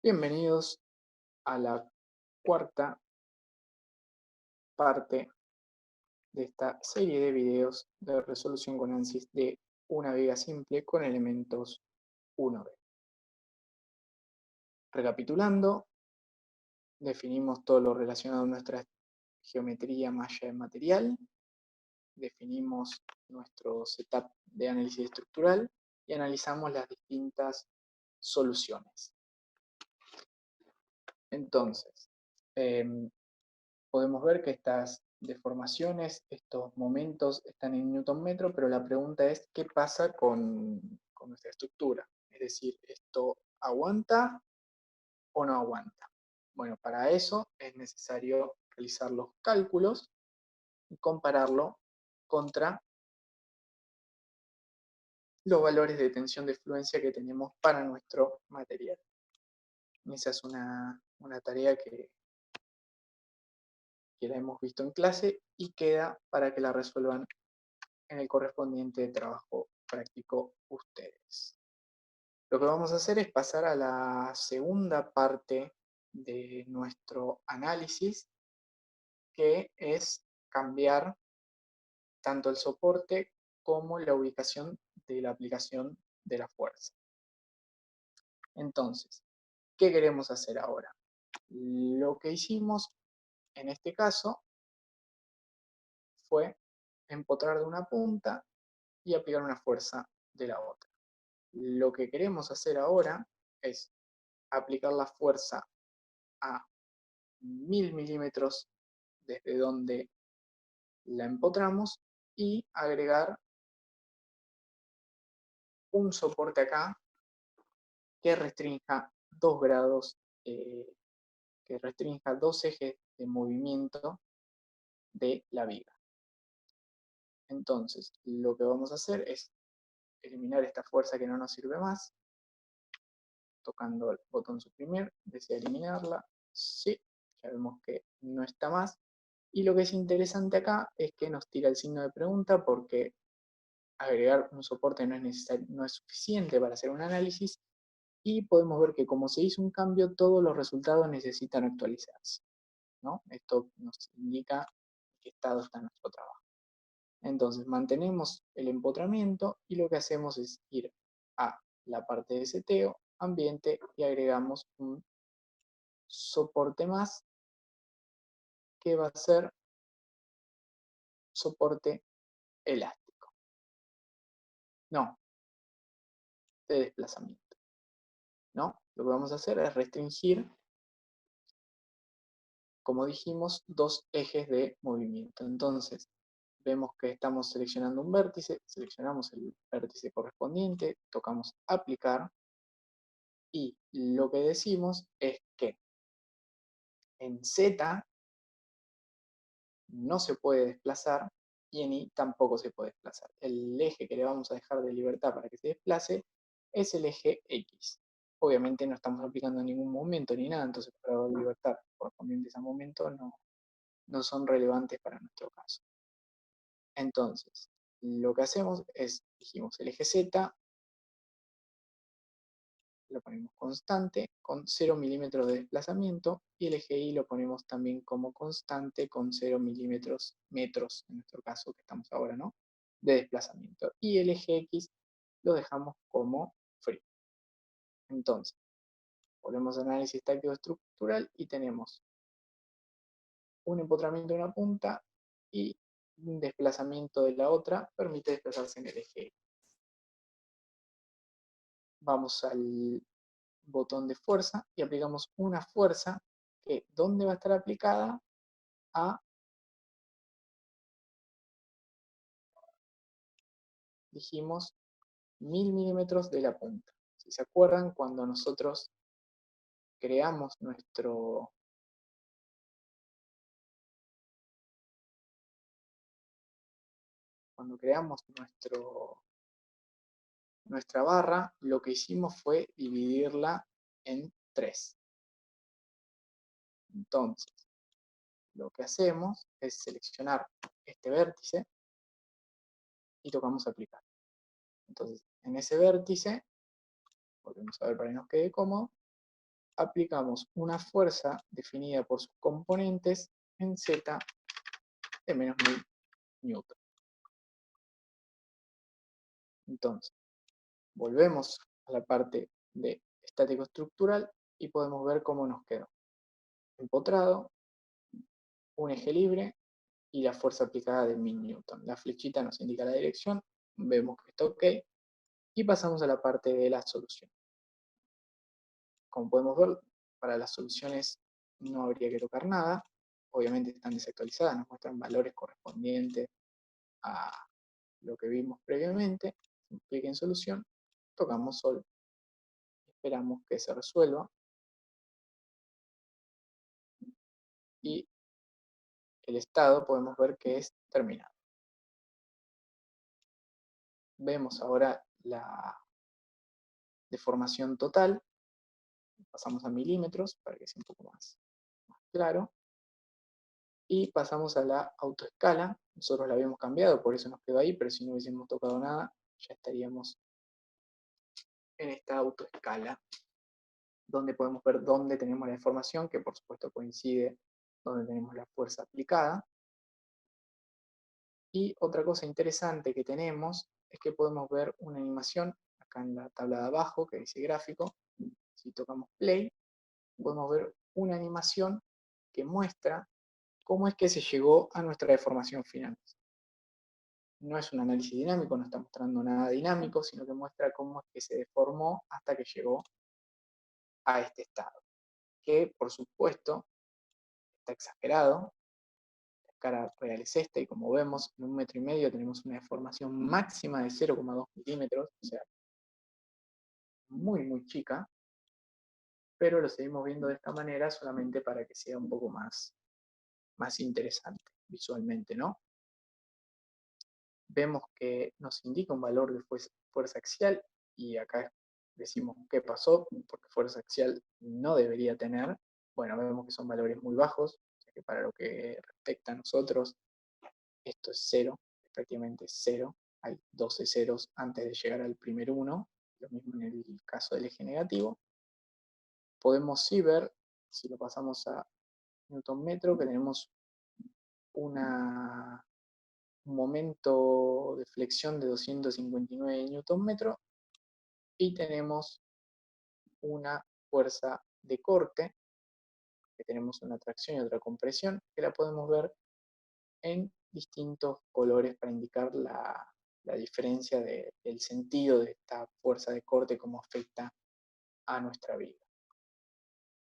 Bienvenidos a la cuarta parte de esta serie de videos de resolución con ANSYS de una viga simple con elementos 1B. Recapitulando, definimos todo lo relacionado a nuestra geometría malla de material, definimos nuestro setup de análisis estructural y analizamos las distintas soluciones. Entonces, podemos ver que estas deformaciones, estos momentos están en newton metro, pero la pregunta es ¿qué pasa con nuestra estructura? Es decir, ¿esto aguanta o no aguanta? Bueno, para eso es necesario realizar los cálculos y compararlo contra los valores de tensión de fluencia que tenemos para nuestro material. Esa es una tarea que la hemos visto en clase y queda para que la resuelvan en el correspondiente trabajo práctico ustedes. Lo que vamos a hacer es pasar a la segunda parte de nuestro análisis, que es cambiar tanto el soporte como la ubicación de la aplicación de la fuerza. Entonces, ¿qué queremos hacer ahora? Lo que hicimos en este caso fue empotrar de una punta y aplicar una fuerza de la otra. Lo que queremos hacer ahora es aplicar la fuerza a 1000 milímetros desde donde la empotramos y agregar un soporte acá que restrinja 2 grados, que restrinja 2 ejes de movimiento de la viga. Entonces, lo que vamos a hacer es eliminar esta fuerza que no nos sirve más, tocando el botón suprimir, desea eliminarla, sí, ya vemos que no está más. Y lo que es interesante acá es que nos tira el signo de pregunta porque agregar un soporte no es suficiente para hacer un análisis y podemos ver que como se hizo un cambio, todos los resultados necesitan actualizarse, ¿no? Esto nos indica en qué estado está nuestro trabajo. Entonces mantenemos el empotramiento y lo que hacemos es ir a la parte de seteo, ambiente y agregamos un soporte más que va a ser soporte elástico. No, de desplazamiento. ¿No? Lo que vamos a hacer es restringir, como dijimos, 2 ejes de movimiento. Entonces, vemos que estamos seleccionando un vértice, seleccionamos el vértice correspondiente, tocamos aplicar, y lo que decimos es que en Z no se puede desplazar y en Y tampoco se puede desplazar. El eje que le vamos a dejar de libertad para que se desplace es el eje X. Obviamente no estamos aplicando ningún momento ni nada, entonces los grados de libertad correspondientes a momento no son relevantes para nuestro caso. Entonces, lo que hacemos es, dijimos, el eje Z lo ponemos constante con 0 milímetros de desplazamiento y el eje Y lo ponemos también como constante con 0 milímetros, metros en nuestro caso que estamos ahora, ¿no? De desplazamiento. Y el eje X lo dejamos como free. Entonces, volvemos al análisis táctico estructural y tenemos un empotramiento de una punta y un desplazamiento de la otra, permite desplazarse en el eje X. Vamos al botón de fuerza y aplicamos una fuerza que, ¿dónde va a estar aplicada? A, dijimos, 1000 milímetros de la punta. Si se acuerdan, cuando nosotros creamos nuestra barra, lo que hicimos fue dividirla en 3. Entonces, lo que hacemos es seleccionar este vértice y tocamos aplicar. Entonces, en ese vértice, volvemos a ver para que nos quede cómodo, aplicamos una fuerza definida por sus componentes en Z de menos 1000 newton. Entonces, volvemos a la parte de estático estructural y podemos ver cómo nos quedó. Empotrado, un eje libre y la fuerza aplicada de 1000 newton. La flechita nos indica la dirección, vemos que está ok y pasamos a la parte de la solución. Como podemos ver, para las soluciones no habría que tocar nada, obviamente están desactualizadas, nos muestran valores correspondientes a lo que vimos previamente. Clic en solución, tocamos Sol, esperamos que se resuelva y el estado podemos ver que es terminado. Vemos ahora la deformación total, pasamos a milímetros para que sea un poco más claro, y pasamos a la autoescala. Nosotros la habíamos cambiado, por eso nos quedó ahí, pero si no hubiésemos tocado nada, ya estaríamos en esta autoescala, donde podemos ver dónde tenemos la deformación, que por supuesto coincide donde tenemos la fuerza aplicada. Y otra cosa interesante que tenemos es que podemos ver una animación acá en la tabla de abajo que dice gráfico. Si tocamos play, podemos ver una animación que muestra cómo es que se llegó a nuestra deformación final. No es un análisis dinámico, no está mostrando nada dinámico, sino que muestra cómo es que se deformó hasta que llegó a este estado. Que, por supuesto, está exagerado. La escala real es esta, y como vemos, en 1,5 metros tenemos una deformación máxima de 0,2 milímetros, o sea, muy, muy chica, pero lo seguimos viendo de esta manera solamente para que sea un poco más interesante visualmente, ¿no? Vemos que nos indica un valor de fuerza axial, y acá decimos qué pasó, porque fuerza axial no debería tener. Bueno, vemos que son valores muy bajos, ya que para lo que respecta a nosotros, esto es cero, es prácticamente cero. Hay 12 ceros antes de llegar al primer 1, lo mismo en el caso del eje negativo. Podemos sí ver, si lo pasamos a newton metro, que tenemos un momento de flexión de 259 newton metro y tenemos una fuerza de corte, que tenemos una tracción y otra compresión, que la podemos ver en distintos colores para indicar la diferencia del sentido de esta fuerza de corte, cómo afecta a nuestra vida.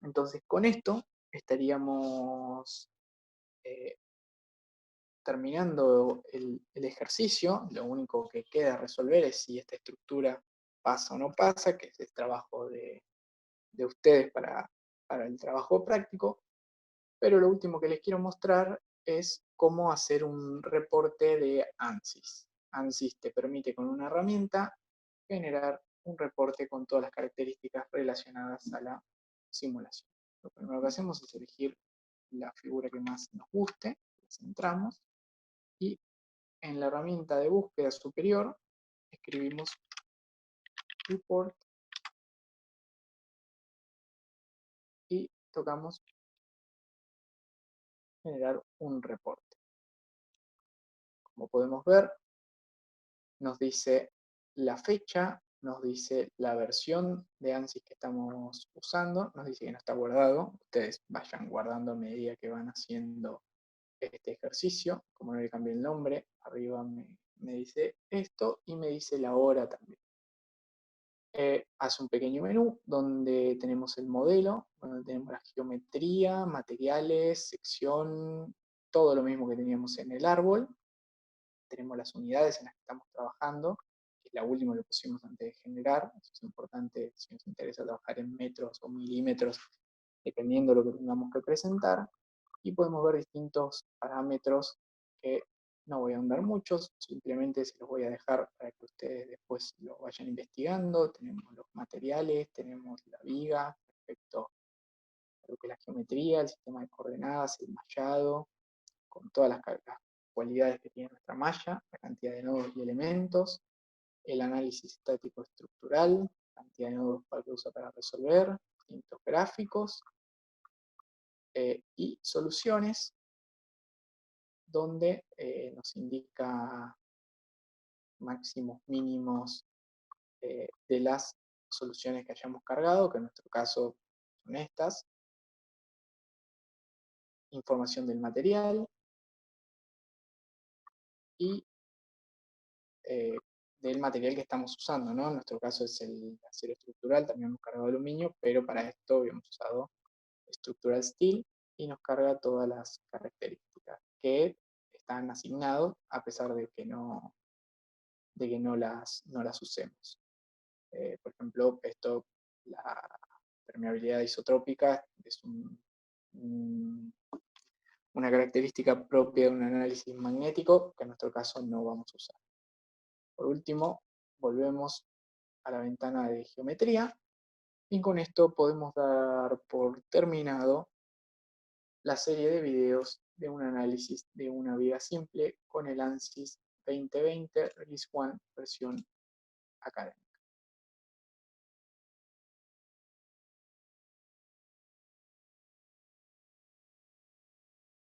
Entonces, con esto estaríamos terminando el ejercicio. Lo único que queda resolver es si esta estructura pasa o no pasa, que es el trabajo de ustedes para el trabajo práctico. Pero lo último que les quiero mostrar es cómo hacer un reporte de ANSYS. ANSYS te permite con una herramienta generar un reporte con todas las características relacionadas a la simulación. Lo primero que hacemos es elegir la figura que más nos guste, la centramos, y en la herramienta de búsqueda superior escribimos report y tocamos generar un reporte. Como podemos ver, nos dice la fecha, nos dice la versión de ANSYS que estamos usando, nos dice que no está guardado. Ustedes vayan guardando a medida que van haciendo este ejercicio. Como no le cambié el nombre, arriba me dice esto y me dice la hora también. Hace un pequeño menú donde tenemos el modelo, donde tenemos la geometría, materiales, sección, todo lo mismo que teníamos en el árbol. Tenemos las unidades en las que estamos trabajando, que es la última que pusimos antes de generar. Eso es importante si nos interesa trabajar en metros o milímetros, dependiendo de lo que tengamos que presentar. Y podemos ver distintos parámetros que no voy a ahondar muchos, simplemente se los voy a dejar para que ustedes después lo vayan investigando. Tenemos los materiales, tenemos la viga, respecto a lo que es la geometría, el sistema de coordenadas, el mallado, con todas las cualidades que tiene nuestra malla, la cantidad de nodos y elementos, el análisis estático estructural, la cantidad de nodos que usa para resolver, distintos gráficos y soluciones donde nos indica máximos, mínimos de las soluciones que hayamos cargado, que en nuestro caso son estas. Información del material y del material que estamos usando, ¿no? En nuestro caso es el acero estructural, también hemos cargado aluminio, pero para esto habíamos usado Structural Steel y nos carga todas las características que están asignadas a pesar de que no las usemos. Por ejemplo, la permeabilidad isotrópica es una característica propia de un análisis magnético que en nuestro caso no vamos a usar. Por último, volvemos a la ventana de geometría y con esto podemos dar por terminado la serie de videos de un análisis de una viga simple con el ANSYS 2020 Release 1 versión académica.